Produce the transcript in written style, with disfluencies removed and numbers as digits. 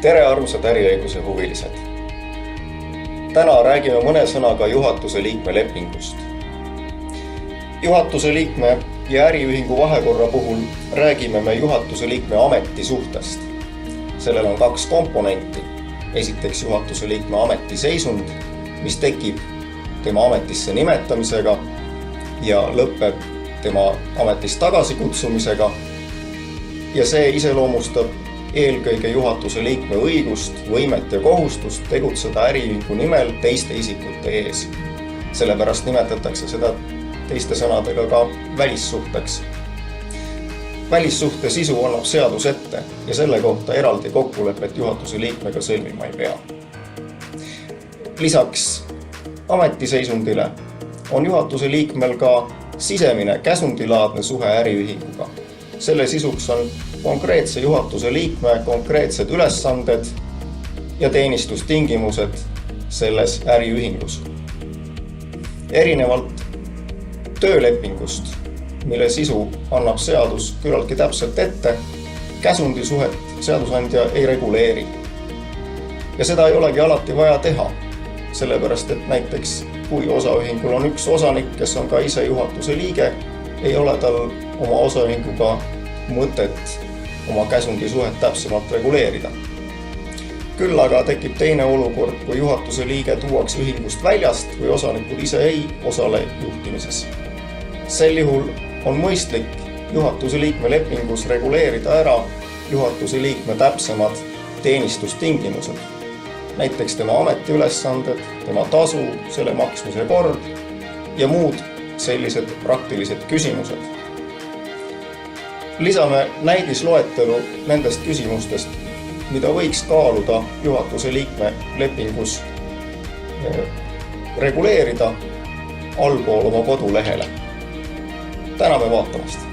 Tere armsad äriõiguse huvilised! Täna räägime mõne sõnaga juhatuse liikme lepingust. Juhatuse liikme ja äriühingu vahekorra puhul räägime me juhatuse liikme ametisuhtest. Sellel on kaks komponenti. Esiteks juhatuse liikme ametiseisund, mis tekib tema ametisse nimetamisega ja lõpeb tema ametist tagasikutsumisega. Ja see iseloomustab eelkõige juhatuse liikme õigust, võimet ja kohustust tegutseda äriühingu nimel teiste isikute ees. Sellepärast nimetatakse seda teiste sõnadega ka välissuhteks. Välissuhte sisu annab seadus ette ja selle kohta eraldi kokkulepet juhatuse liikmega sõlmima ei pea. Lisaks ametiseisundile on juhatuse liikmel ka sisemine käsundilaadne suhe äriühinguga. Selle sisuks on konkreetse juhatuse liikme konkreetsed ülesanded ja teenistustingimused selles äriühingus. Erinevalt töölepingust, mille sisu annab seadus küllaltki täpselt ette, käsundisuhet seadusandja ei reguleeri. Ja seda ei olegi alati vaja teha, sellepärast et näiteks kui osaühingul on üks osanik, kes on ka ise juhatuse liige, ei ole tal oma osaühinguga mõtet oma käsundisuhet täpsemalt reguleerida. Küll aga tekib teine olukord, kui juhatuse liige tuuakse ühingust väljast või osanikud ise ei osale juhtimises. Sel juhul on mõistlik juhatuse liikme lepingus reguleerida ära juhatuse liikme täpsemad teenistustingimused. Näiteks tema ametiülesanded, tema tasu, selle maksmise kord ja muud sellised praktilised küsimused. Lisame näidisloetelu nendest küsimustest, mida võiks kaaluda juhatuse liikme lepingus reguleerida allpool oma kodulehele. Täname vaatamast!